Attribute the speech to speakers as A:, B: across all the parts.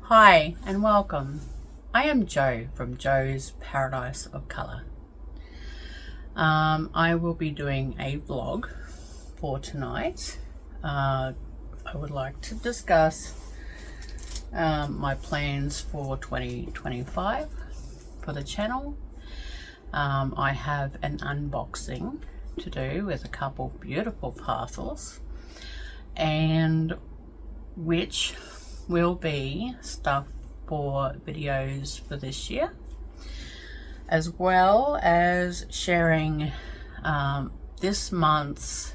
A: Hi and welcome. I am Jo from Jo's Paradise of Colour. I will be doing a vlog for tonight. I would like to discuss my plans for 2025 for the channel. I have an unboxing to do with a couple beautiful parcels, and which will be stuff for videos for this year, as well as sharing this month's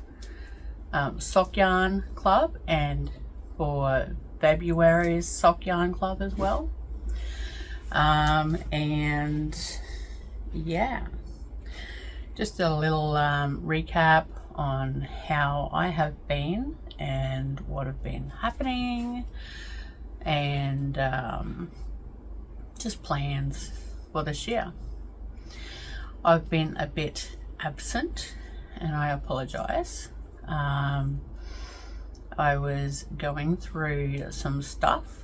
A: sock yarn club and for February's sock yarn club as well. And yeah, just a little recap on how I have been and what have been happening, and just plans for this year. I've been a bit absent and I apologize. I was going through some stuff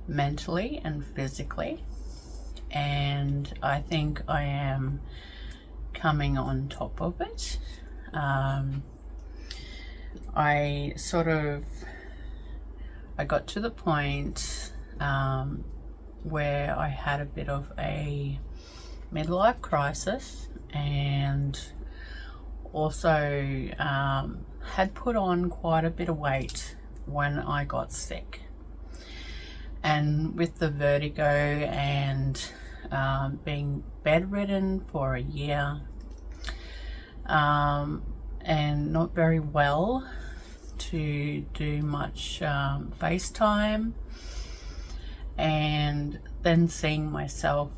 A: mentally and physically, and I think I am coming on top of it. I got to the point where I had a bit of a midlife crisis, and also had put on quite a bit of weight when I got sick. And with the vertigo and being bedridden for a year, and not very well to do much FaceTime, and then seeing myself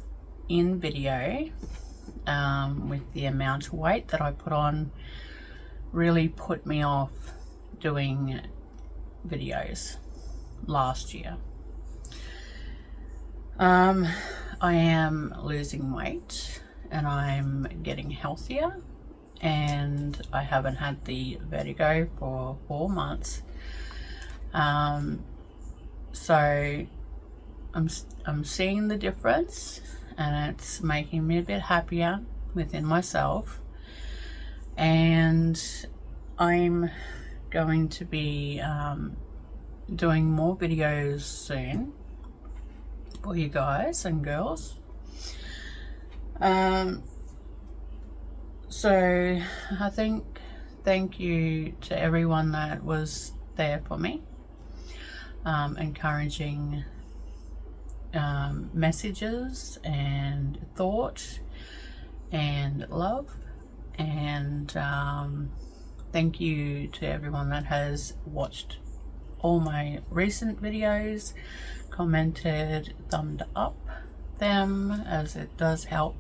A: in video with the amount of weight that I put on really put me off doing videos last year. I am losing weight and I'm getting healthier, and I haven't had the vertigo for 4 months. So I'm seeing the difference, and it's making me a bit happier within myself. And I'm going to be doing more videos soon for you guys and girls. So I think thank you to everyone that was there for me, encouraging messages and thought and love, and thank you to everyone that has watched all my recent videos, commented, thumbed up them, as it does help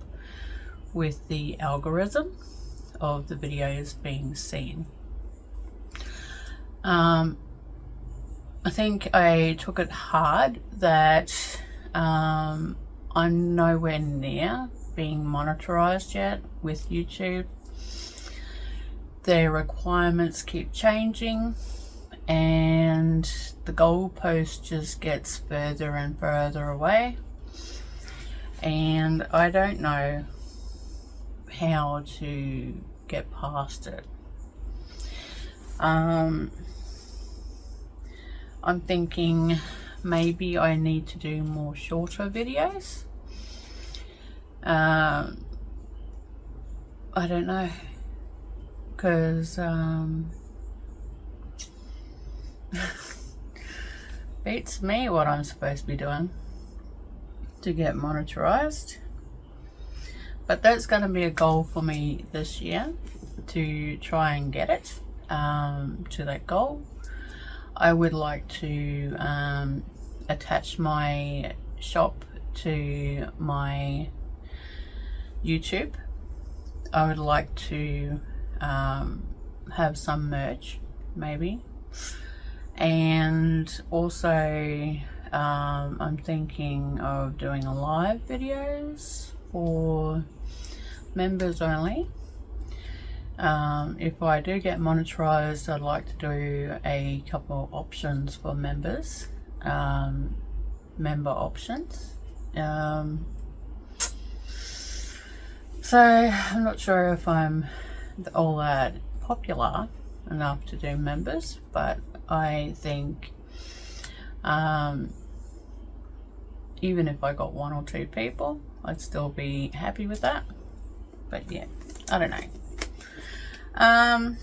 A: with the algorithm of the videos being seen. I think I took it hard that I'm nowhere near being monitorized yet with YouTube. Their requirements keep changing, and the goalpost just gets further and further away, and I don't know how to get past it. I'm thinking maybe I need to do more shorter videos. I don't know, because beats me what I'm supposed to be doing to get monitorized. But that's going to be a goal for me this year, to try and get it to that goal. I would like to attach my shop to my YouTube. I would like to have some merch maybe, and also I'm thinking of doing a live videos for members only. If I do get monetized, I'd like to do a couple options for members, member options. So I'm not sure if I'm all that popular enough to do members, but I think even if I got 1 or 2 people, I'd still be happy with that. But yeah, I don't know.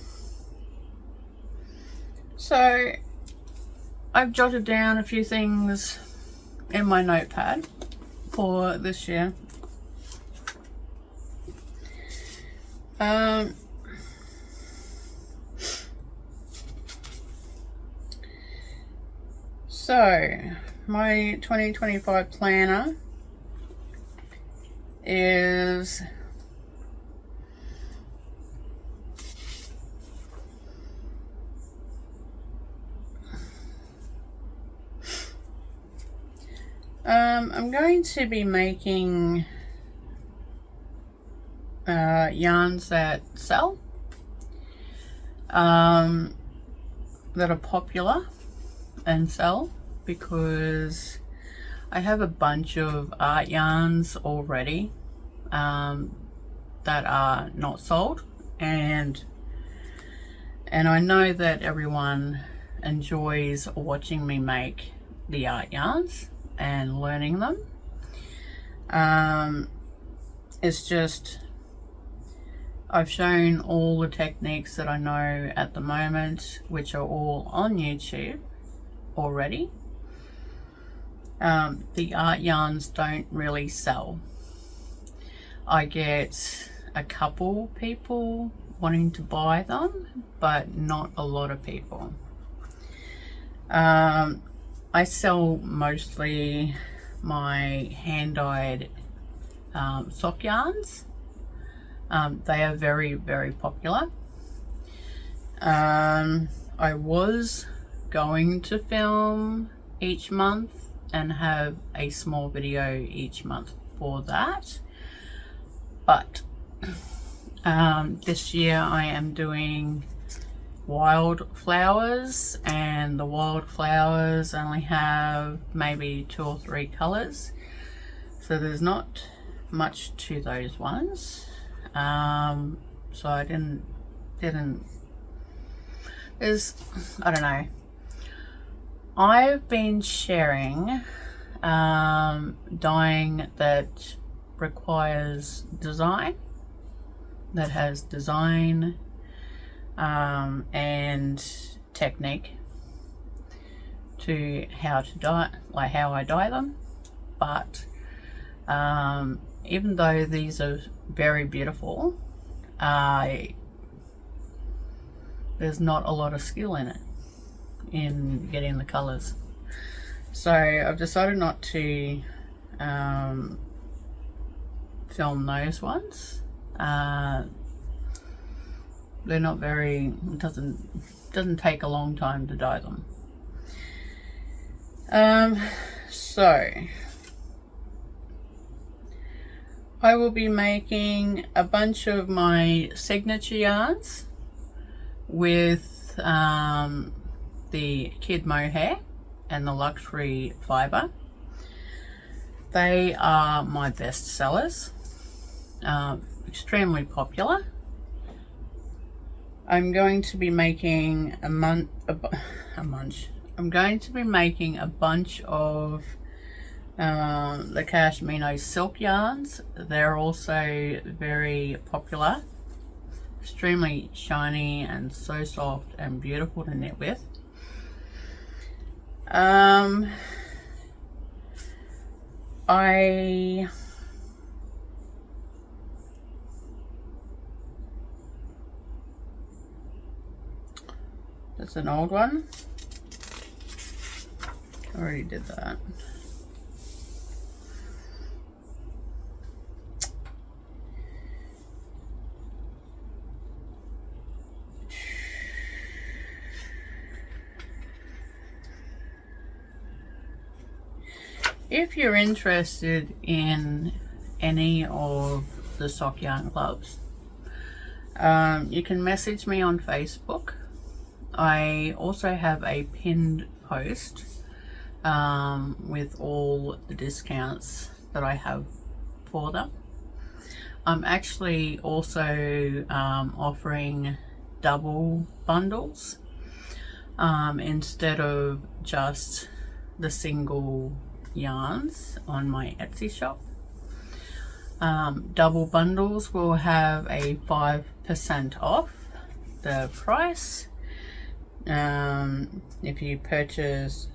A: So I've jotted down a few things in my notepad for this year. So my 2025 planner is I'm going to be making yarns that sell, that are popular and sell, because I have a bunch of art yarns already that are not sold, and I know that everyone enjoys watching me make the art yarns and learning them. It's just, I've shown all the techniques that I know at the moment, which are all on YouTube already. The art yarns don't really sell. I get a couple people wanting to buy them, but not a lot of people. I sell mostly my hand-dyed sock yarns. They are very, very popular. I was going to film each month and have a small video each month for that, but this year I am doing wildflowers, and the wildflowers only have maybe 2 or 3 colors, so there's not much to those ones. So I didn't there's, I don't know, I've been sharing dyeing that requires design, that has design and technique to how to dye, like how I dye them. But even though these are very beautiful, there's not a lot of skill in it, in getting the colors. So I've decided not to film those ones. They're not very, it doesn't take a long time to dye them. So I will be making a bunch of my signature yarns with the kid mohair and the luxury fibre. They are my best sellers, extremely popular. I'm going to be making I'm going to be making a bunch of the cashmere silk yarns. They're also very popular, extremely shiny and so soft and beautiful to knit with. That's an old one. I already did that. If you're interested in any of the sock yarn gloves, you can message me on Facebook. I also have a pinned post with all the discounts that I have for them. I'm actually also offering double bundles instead of just the single yarns on my Etsy shop. Double bundles will have a 5% off the price. If you purchase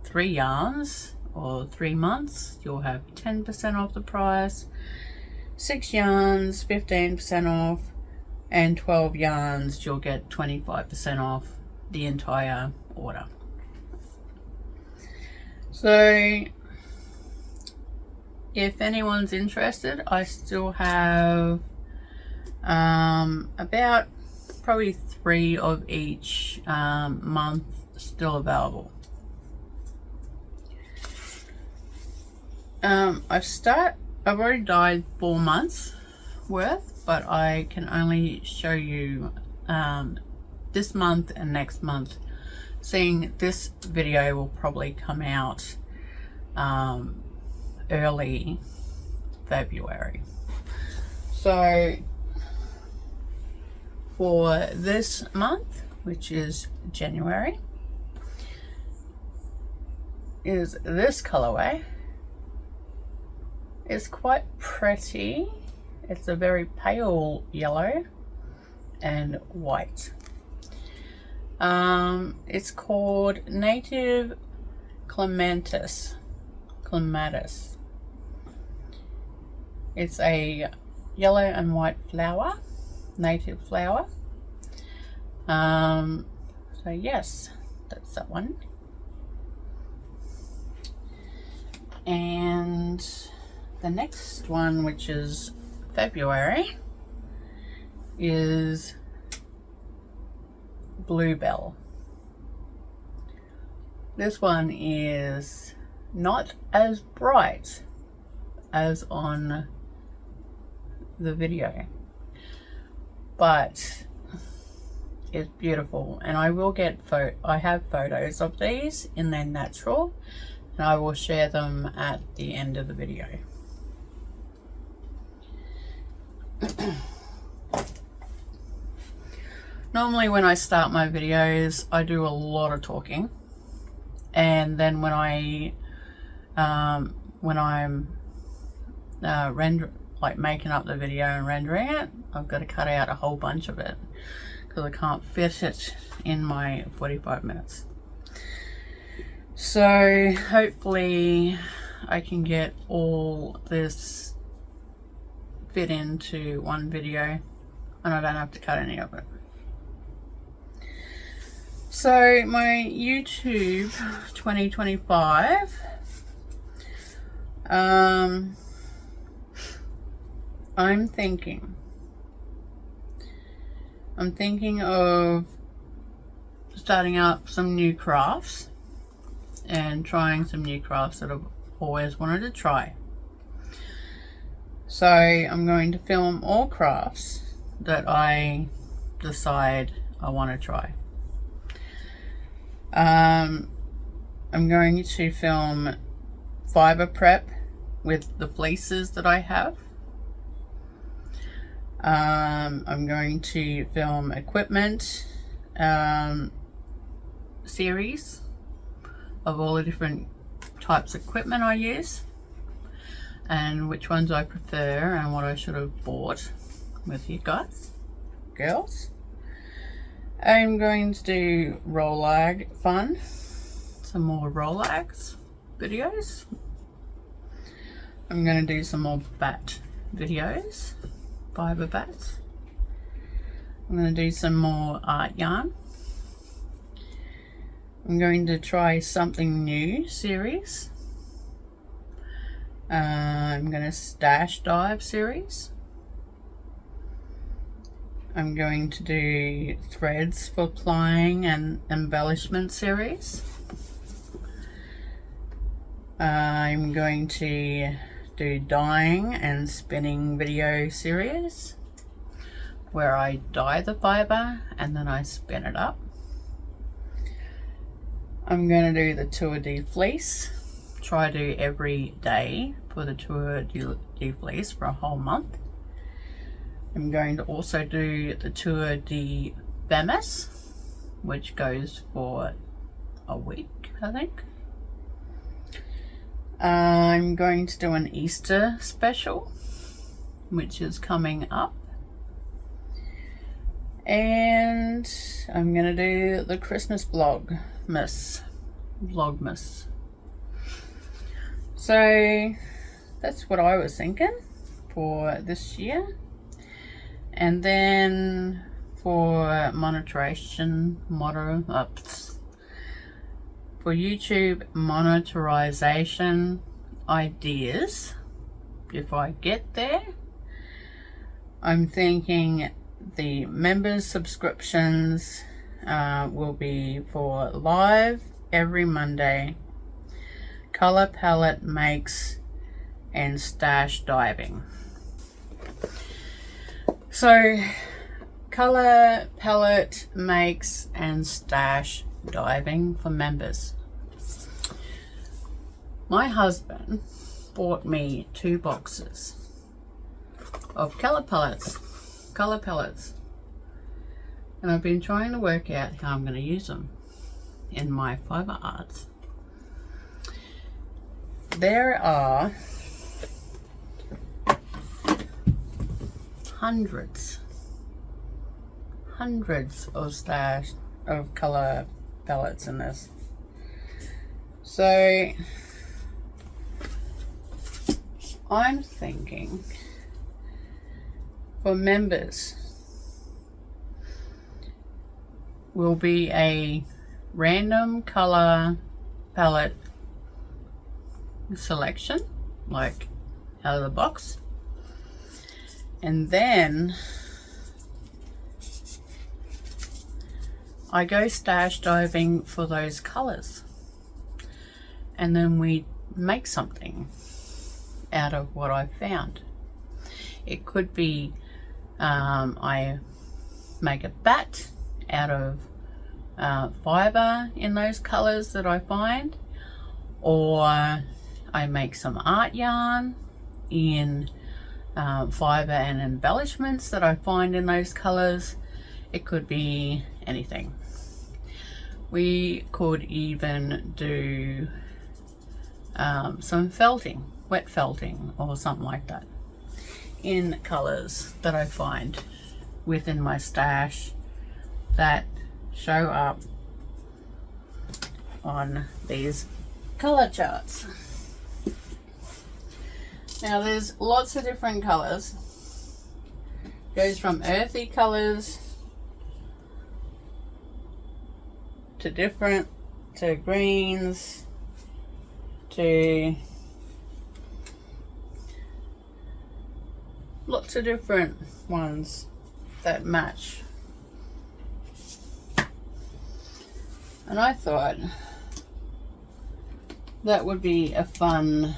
A: 3 yarns or 3 months, you'll have 10% off the price. 6 yarns, 15% off, and 12 yarns, you'll get 25% off the entire order. So if anyone's interested, I still have about probably 3 of each month still available. I've already dyed 4 months worth, but I can only show you this month and next month. Seeing this video will probably come out early February. So for this month, which is January, is this colorway. It's quite pretty. It's a very pale yellow and white. It's called Native Clematis. It's a yellow and white flower, native flower. So yes, that's that one. And the next one, which is February, is Bluebell. This one is not as bright as on the video, but it's beautiful, and I will get I have photos of these in their natural, and I will share them at the end of the video. Normally when I start my videos, I do a lot of talking, and then when I'm like making up the video and rendering it, I've got to cut out a whole bunch of it because I can't fit it in my 45 minutes. So hopefully I can get all this fit into one video and I don't have to cut any of it. So my YouTube 2025, I'm thinking of starting up some new crafts and trying some new crafts that I've always wanted to try. So I'm going to film all crafts that I decide I want to try. I'm going to film fiber prep with the fleeces that I have. I'm going to film equipment series of all the different types of equipment I use and which ones I prefer and what I should have bought with you guys, girls. I'm going to do roll-lag fun, some more roll-lags videos. I'm going to do some more bat videos, fiber bats. I'm going to do some more art yarn. I'm going to try something new series. I'm going to stash dive series. I'm going to do threads for plying and embellishment series. I'm going to do dyeing and spinning video series where I dye the fiber and then I spin it up. I'm going to do the Tour de Fleece. Try to do every day for the Tour de Fleece for a whole month. I'm going to also do the Tour de Bemis, which goes for a week, I think. I'm going to do an Easter special, which is coming up. And I'm going to do the Christmas Vlogmas. So that's what I was thinking for this year. And then for monitorisation, for YouTube monitorisation ideas, if I get there, I'm thinking the members subscriptions will be for live every Monday, color palette makes, and stash diving. So color palette makes and stash diving for members. My husband bought me 2 boxes of color palettes, and I've been trying to work out how I'm going to use them in my fiber arts. There are hundreds of color palettes in this. So I'm thinking for members will be a random color palette selection, like out of the box, and then I go stash diving for those colors, and then we make something out of what I found. It could be I make a bat out of fiber in those colors that I find, or I make some art yarn in fiber and embellishments that I find in those colors. It could be anything. We could even do some felting, wet felting or something like that in colors that I find within my stash that show up on these color charts. Now there's lots of different colors. Goes from earthy colors to greens to lots of different ones that match. And I thought that would be a fun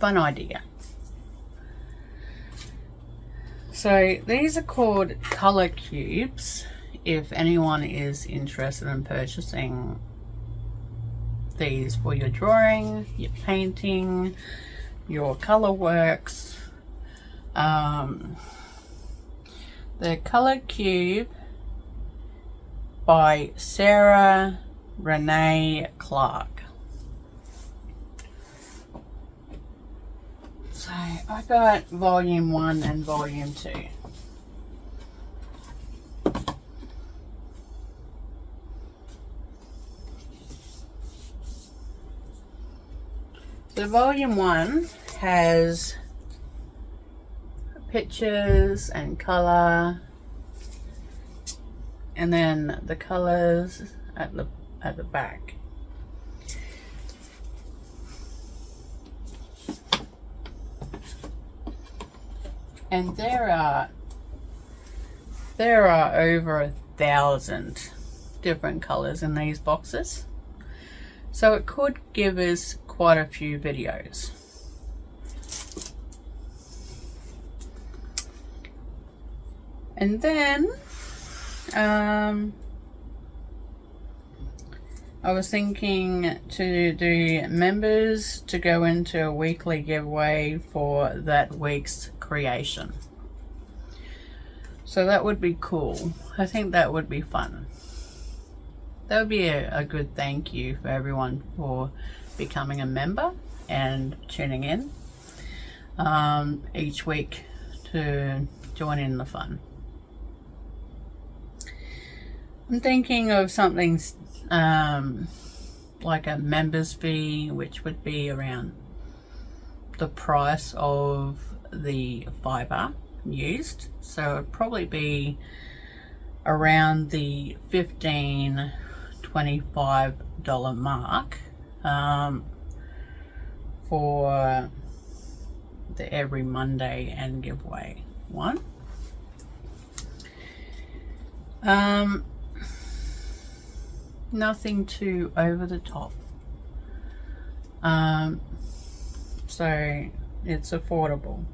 A: idea. So these are called color cubes. If anyone is interested in purchasing these for your drawing, your painting, your color works, the Color Cube by Sarah Renee Clark. So I got volume 1 and volume 2. So volume 1 has pictures and color, and then the colors at the back. And there are over 1,000 different colors in these boxes, so it could give us quite a few videos. And then I was thinking to do members to go into a weekly giveaway for that week's creation. So that would be cool. I think that would be fun. That would be a good thank you for everyone for becoming a member and tuning in each week to join in the fun. I'm thinking of something like a members fee, which would be around the price of the fibre used. So it'd probably be around the $15-25 mark for the every Monday and giveaway one. Nothing too over the top, so it's affordable.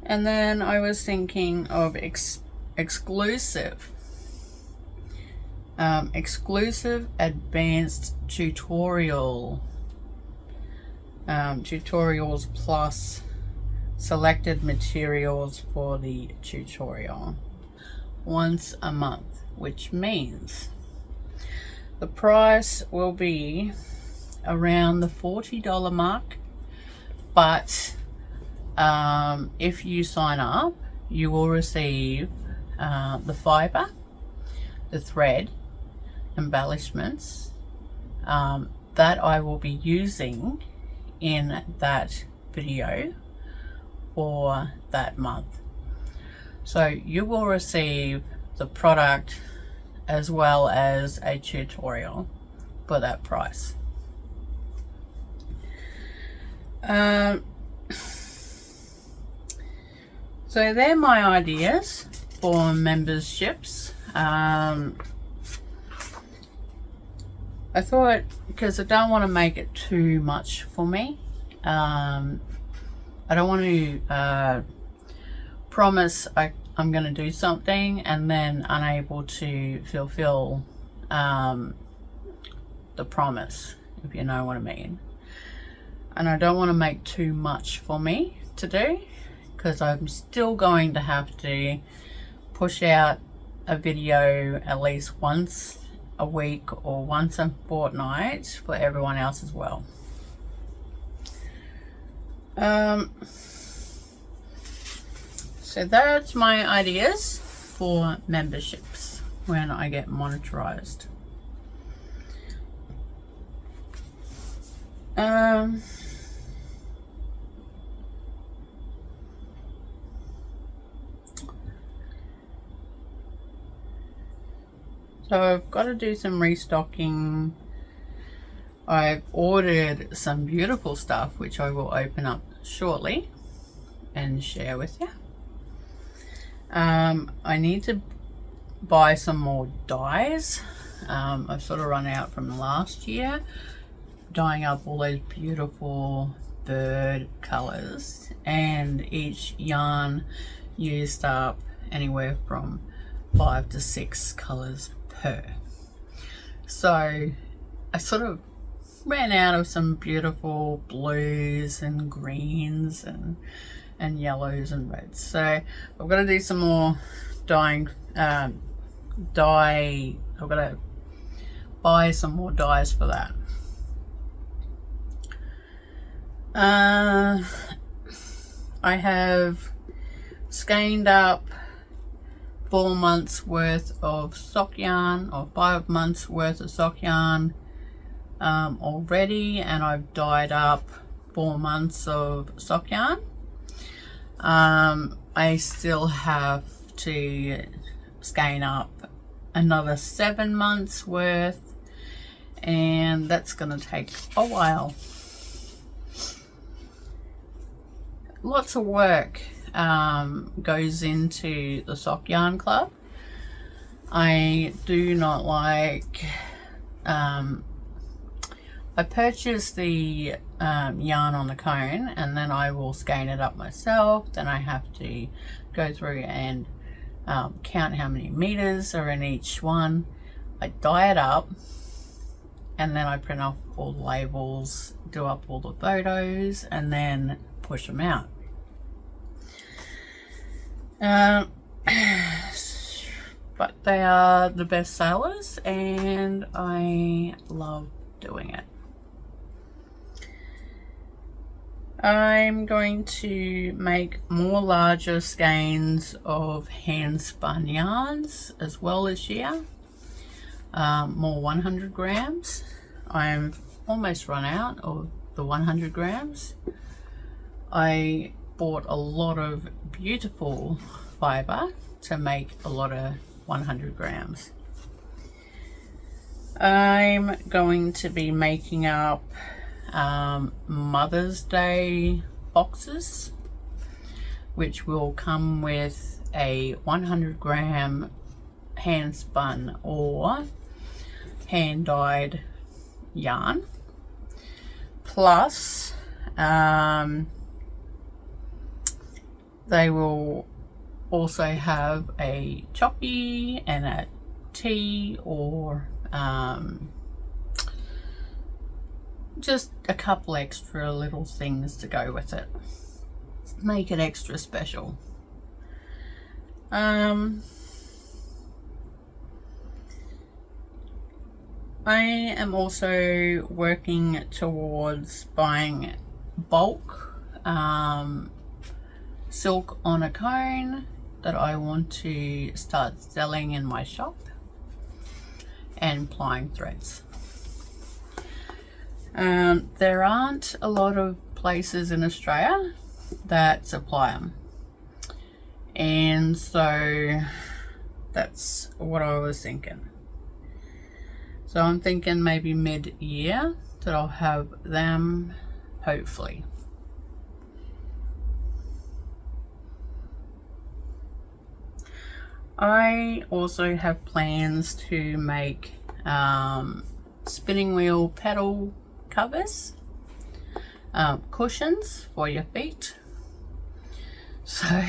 A: And then I was thinking of exclusive advanced tutorials plus selected materials for the tutorial once a month, which means the price will be around the $40 mark, but if you sign up, you will receive the fibre, the thread, embellishments that I will be using in that video for that month. So you will receive the product as well as a tutorial for that price. So they're my ideas for memberships. I thought, because I don't want to make it too much for me, I don't want to promise I'm going to do something and then unable to fulfill the promise, if you know what I mean. And I don't want to make too much for me to do, because I'm still going to have to push out a video at least once a week or once a fortnight for everyone else as well. So that's my ideas for memberships when I get monitorized. So I've got to do some restocking. I've ordered some beautiful stuff which I will open up shortly and share with you. I need to buy some more dyes. I've sort of run out from last year, dyeing up all those beautiful bird colors, and each yarn used up anywhere from 5 to 6 colors per. So I sort of ran out of some beautiful blues and greens and yellows and reds. So I've got to do some more dyeing. I've got to buy some more dyes for that. I have skeined up 4 months worth of sock yarn, or 5 months worth of sock yarn already, and I've dyed up 4 months of sock yarn. I still have to skein up another 7 months worth, and that's gonna take a while. Lots of work goes into the sock yarn club. I do not like I purchased the yarn on the cone, and then I will skein it up myself. Then I have to go through and count how many meters are in each one. I dye it up, and then I print off all the labels, do up all the photos, and then push them out. But they are the best sellers, and I love doing it. I'm going to make more larger skeins of hand spun yarns as well this year. More 100 grams. I'm almost run out of the 100 grams. I bought a lot of beautiful fibre to make a lot of 100 grams. I'm going to be making up Mother's Day boxes, which will come with a 100 gram hand spun or hand dyed yarn, plus they will also have a choppy and a tea, or just a couple extra little things to go with it. Make it extra special. I am also working towards buying bulk silk on a cone that I want to start selling in my shop, and plying threads. There aren't a lot of places in Australia that supply them, and so that's what I was thinking. So I'm thinking maybe mid-year that I'll have them, hopefully. I also have plans to make spinning wheel pedal covers, cushions for your feet. So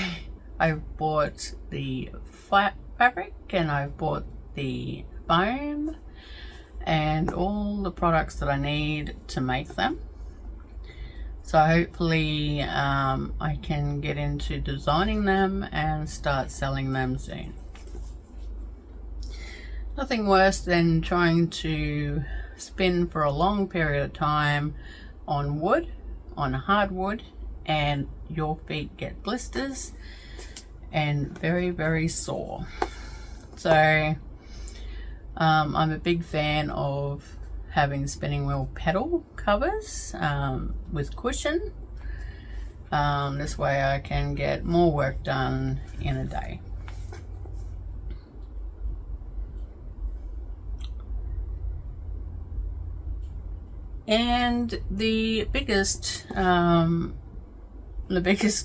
A: I've bought the fabric, and I've bought the foam and all the products that I need to make them. So hopefully I can get into designing them and start selling them soon. Nothing worse than trying to spin for a long period of time on wood, on hardwood, and your feet get blisters and very, very sore. So I'm a big fan of having spinning wheel pedal covers with cushion. This way I can get more work done in a day. And the biggest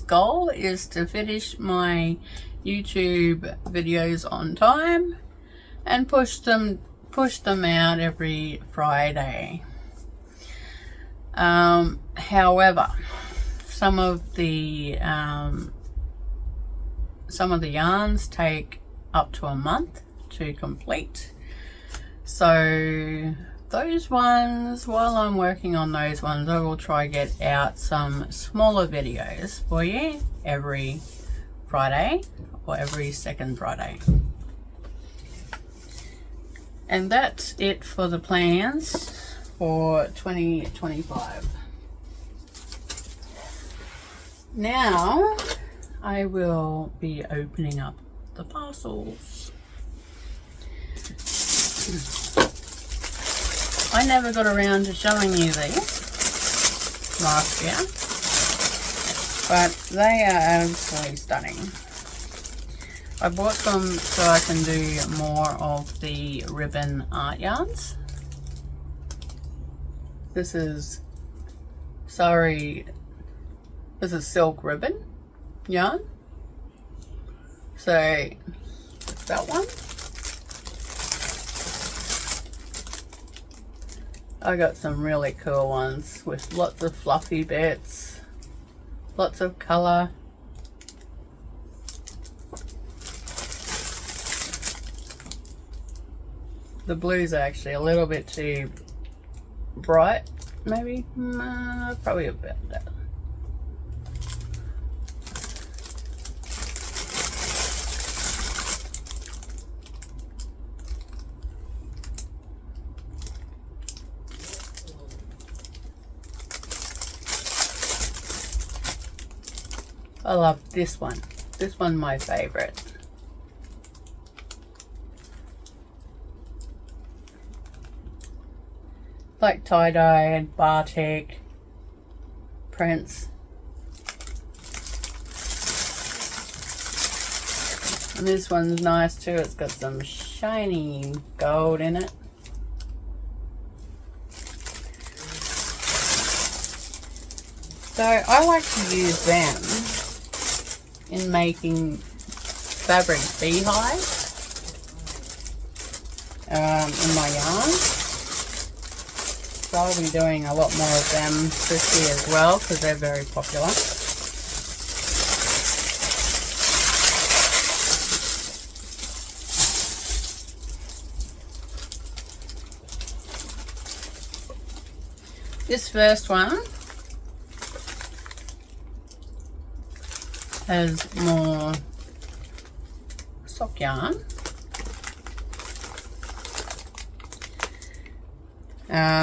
A: goal is to finish my YouTube videos on time and push them out every Friday. However, some of the yarns take up to a month to complete. So those ones, while I'm working on those ones, I will try get out some smaller videos for you every Friday or every second Friday. And that's it for the plans for 2025. Now I will be opening up the parcels. I never got around to showing you these last year, but they are absolutely stunning. I bought them so I can do more of the ribbon art yarns. This is silk ribbon yarn. So that one. I got some really cool ones with lots of fluffy bits, lots of colour. The blues are actually a little bit too bright, maybe, probably about that. I love this one. This one's my favourite. Like tie-dye, batik, prints. And this one's nice too. It's got some shiny gold in it. So I like to use them in making fabric beehives in my yarn. So I'll be doing a lot more of them this year as well because they're very popular. This first one has more sock yarn.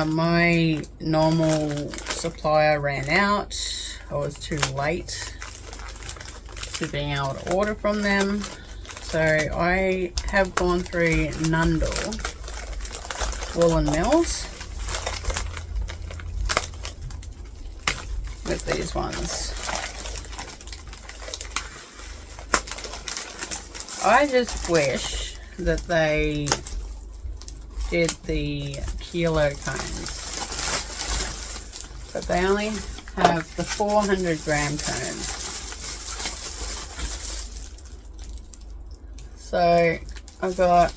A: My normal supplier ran out. I was too late to being able to order from them. So I have gone through Nundle Woolen Mills with these ones. I just wish that they did the kilo cones, but they only have the 400 gram cones. So I've got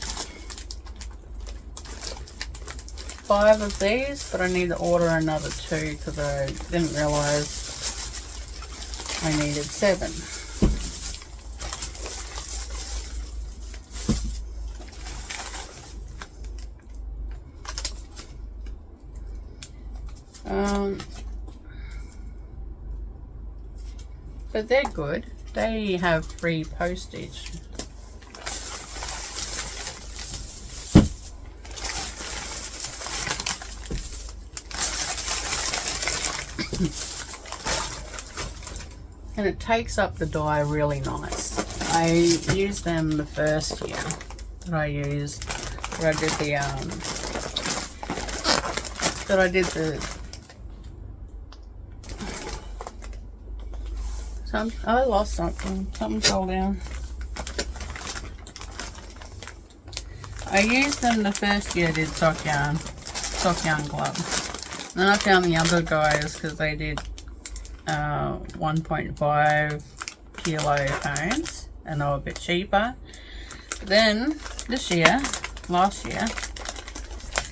A: 5 of these, but I need to order another 2 because I didn't realize I needed 7. But they're good. They have free postage. And it takes up the dye really nice. I used them the first year that I used, that I did the I lost something. Something fell down. I used them the first year I did sock yarn gloves. Then I found the other guys because they did 1.5 kilo cones and they were a bit cheaper. But then last year,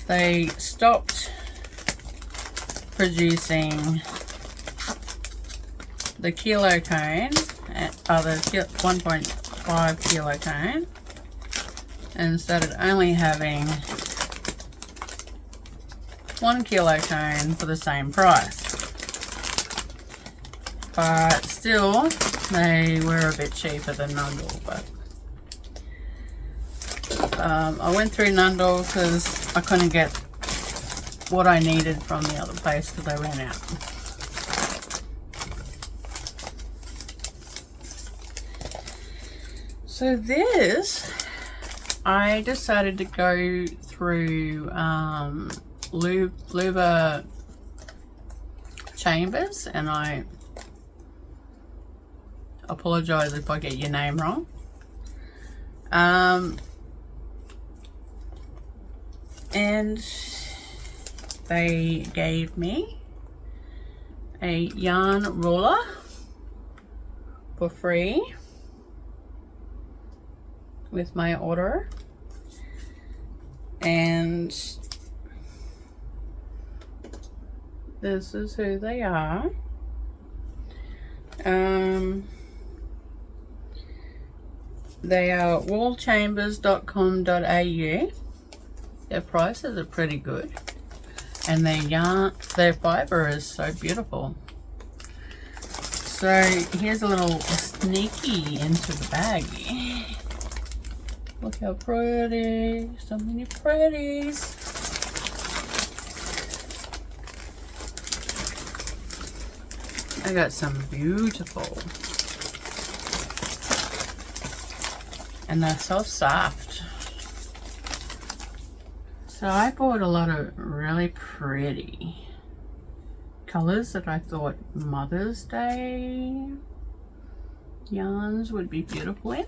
A: they stopped producing the kilo cone, the 1.5 kilo cone, and started only having 1 kilo cone for the same price. But still, they were a bit cheaper than Nundle. But I went through Nundle because I couldn't get what I needed from the other place because they ran out. So this, I decided to go through Luba Chambers, and I apologize if I get your name wrong. And they gave me a yarn ruler for free with my order, and This is who they are. They are woolchambers.com.au. Their prices are pretty good, and their fibre is so beautiful. So here's a little sneaky into the baggie. Look how pretty, so many pretties. I got some beautiful, and they're so soft. So I bought a lot of really pretty colors that I thought Mother's Day yarns would be beautiful in.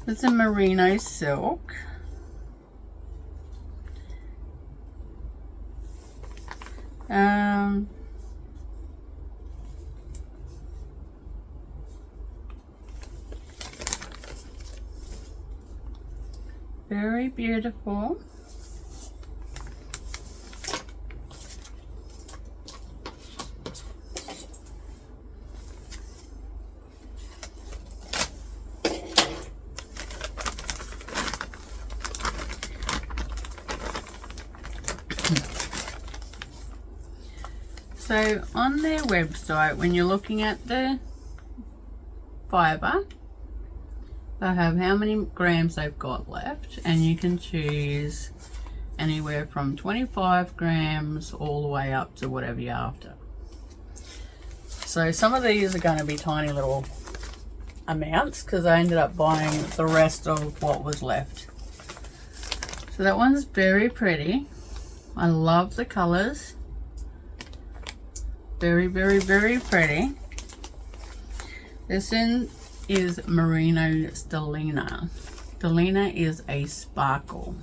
A: It's a merino silk. Very beautiful. So on their website, when you're looking at the fibre, they have how many grams they've got left, and you can choose anywhere from 25 grams all the way up to whatever you're after. So some of these are going to be tiny little amounts because I ended up buying the rest of what was left. So that one's very pretty. I love the colors. Very, very, very pretty. This one is Merino Stellina. Stellina is a sparkle.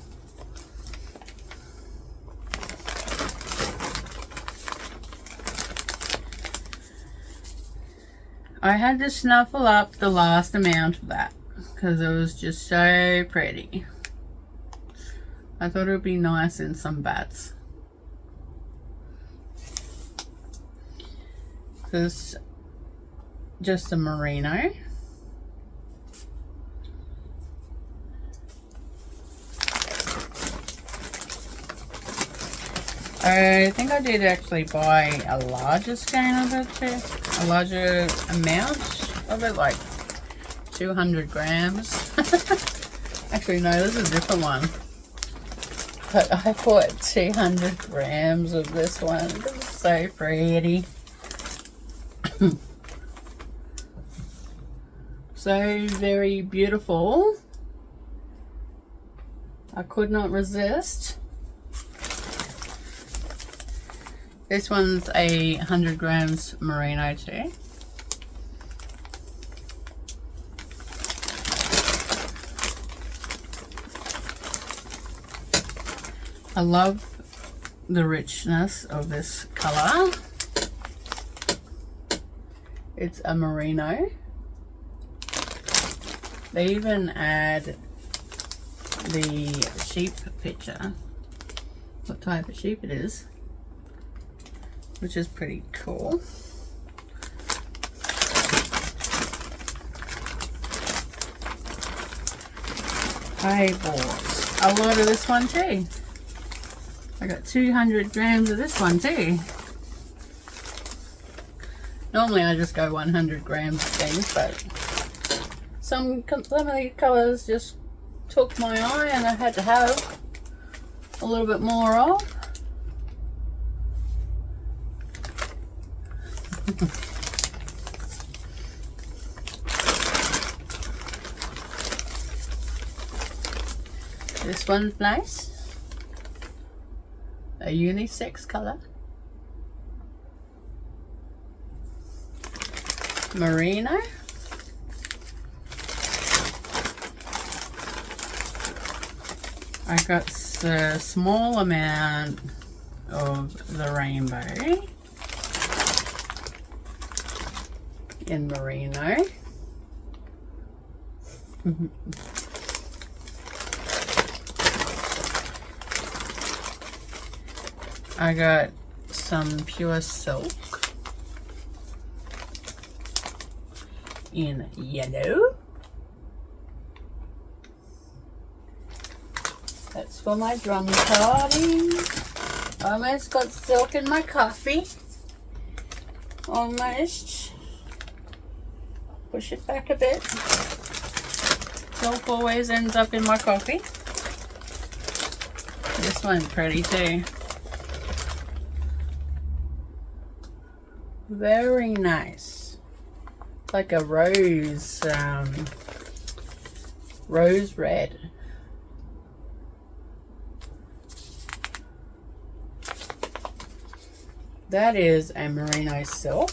A: I had to snuffle up the last amount of that because it was just so pretty. I thought it would be nice in some bats. This is just a merino. I think I did actually buy a larger skein of it too. A larger amount of it, like 200 grams. Actually, no, this is a different one. But I bought 200 grams of this one. This is so pretty. So very beautiful. I could not resist. This one's a 100 grams merino too. I love the richness of this color. It's a merino. They even add the sheep picture, what type of sheep it is, which is pretty cool. I bought a lot of this one too. I got 200 grams of this one too. Normally I just go 100 grams of things, but some of the colours just took my eye and I had to have a little bit more of. This one's nice. A unisex colour. Merino. I got a small amount of the rainbow in merino. I got some pure silk in yellow. That's for my drum party. Almost got silk in my coffee. Almost. Push it back a bit. Silk always ends up in my coffee. This one's pretty too. Very nice. Like a rose, rose red. That is a merino silk.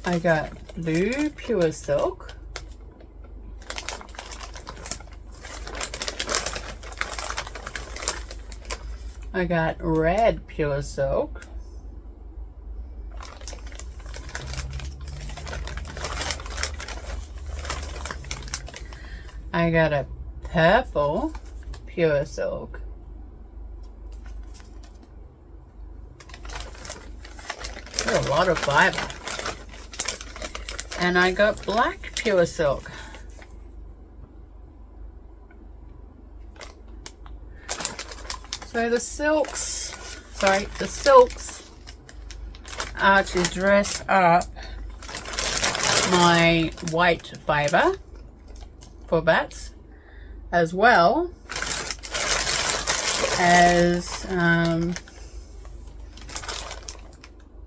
A: I got blue pure silk. I got red pure silk. I got a purple pure silk. There's a lot of fiber. And I got black pure silk. So the silks are to dress up my white fiber for bats, as well as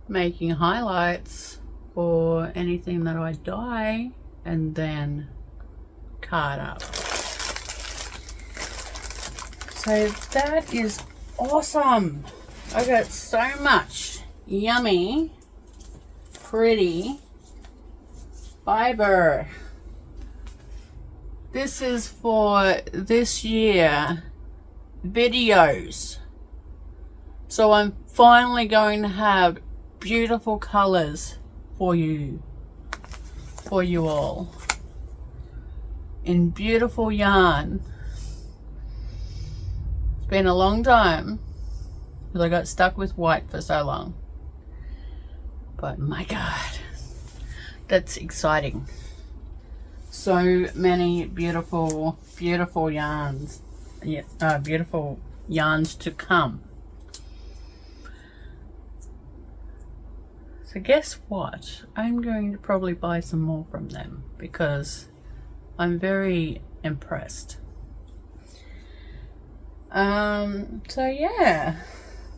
A: making highlights for anything that I dye and then card up. So that is awesome. I got so much yummy, pretty fiber. This is for this year videos. So I'm finally going to have beautiful colors for you all in beautiful yarn. It's been a long time because I got stuck with white for so long, but my God, that's exciting. So many beautiful yarns, beautiful yarns to come. So guess what? I'm going to probably buy some more from them because I'm very impressed. So yeah,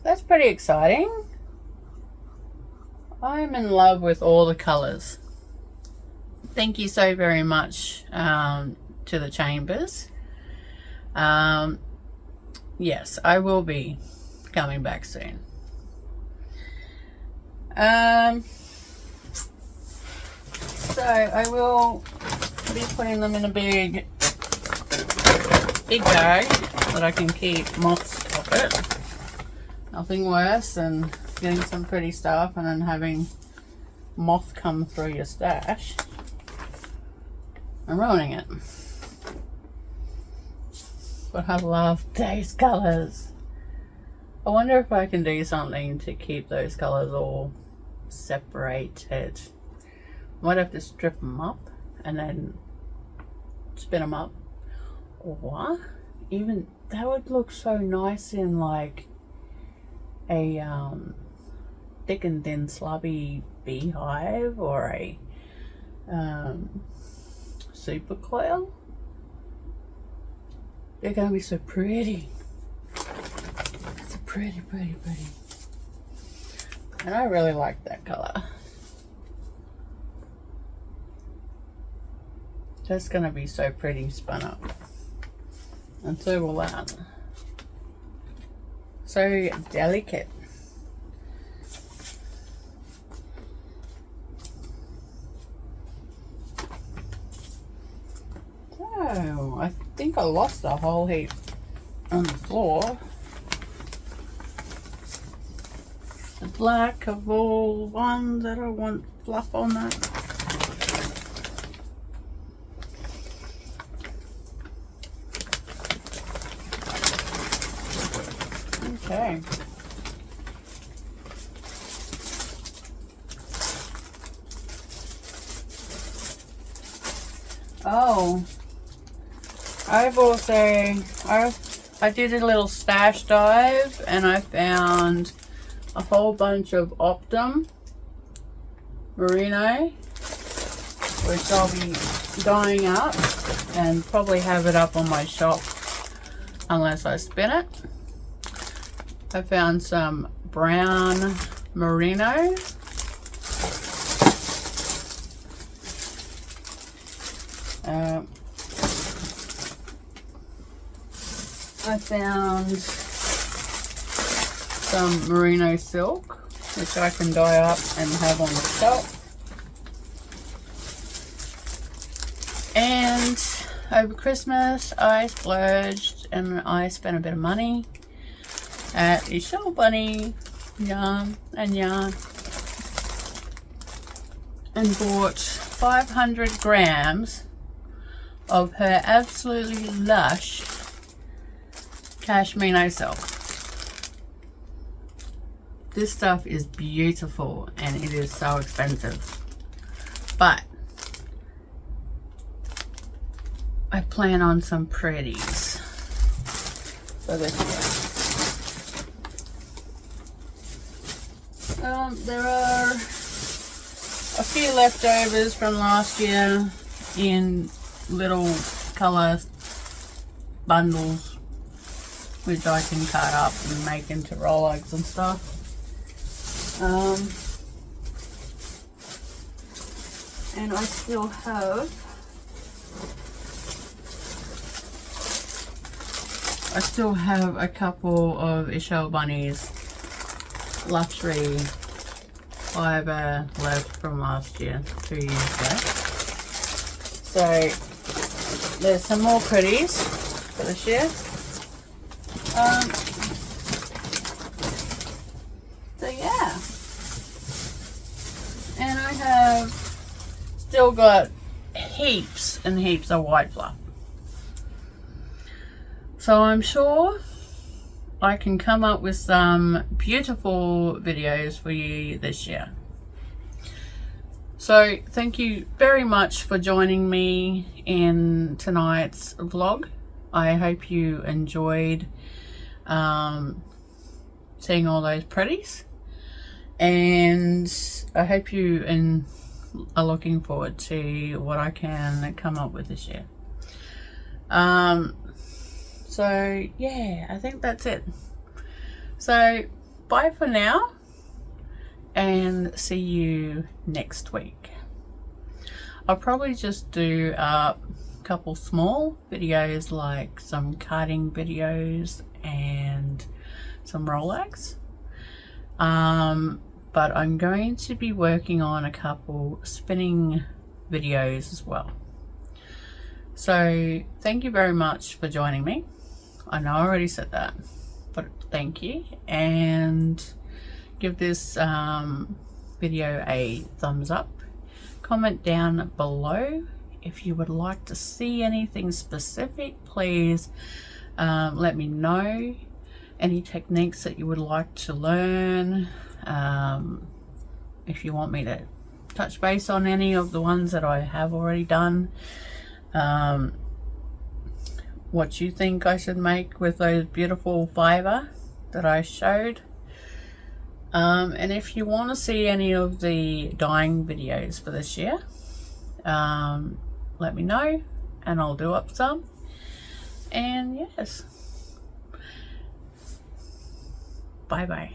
A: that's pretty exciting. I'm in love with all the colors. Thank you so very much to the Chambers. Yes, I will be coming back soon. So I will be putting them in a big bag that I can keep moths off it. Nothing worse than getting some pretty stuff and then having moth come through your stash and ruining it. But I love those colors. I wonder if I can do something to keep those colors all separated. Might have to strip them up and then spin them up, or even that would look so nice in like a thick and thin slubby beehive or a super coil. They're gonna be so pretty. It's pretty. And I really like that color. That's gonna be so pretty spun up. And so will that. So delicate. So I think I lost a whole heap on the floor. The black of all ones that I want fluff on that. Okay. Oh, I did a little stash dive and I found a whole bunch of Optum Merino, which I'll be dyeing up and probably have it up on my shop unless I spin it. I found some brown merino. I found some merino silk, which I can dye up and have on the shelf. And over Christmas, I splurged and I spent a bit of money at a Shell Bunny yarn and bought 500 grams of her absolutely lush cashmere silk. This stuff is beautiful and it is so expensive, but I plan on some pretties for this year. There are a few leftovers from last year in little colour bundles, which I can cut up and make into roll-ups and stuff. And I still have a couple of Ishell Bunny's luxury fibre left from last year, 2 years ago. So there's some more pretties for this year. So yeah, and I have still got heaps and heaps of white fluff. So I'm sure I can come up with some beautiful videos for you this year. So thank you very much for joining me in tonight's vlog. I hope you enjoyed seeing all those pretties, and I hope you are looking forward to what I can come up with this year. So yeah, I think that's it. So bye for now and see you next week. I'll probably just do a couple small videos, like some cutting videos and some roll-ups. But I'm going to be working on a couple spinning videos as well. So thank you very much for joining me. I know I already said that, but thank you, and give this video a thumbs up. Comment down below if you would like to see anything specific. Please let me know any techniques that you would like to learn. If you want me to touch base on any of the ones that I have already done, what you think I should make with those beautiful fibre that I showed. And if you want to see any of the dyeing videos for this year, let me know and I'll do up some. And yes, bye bye.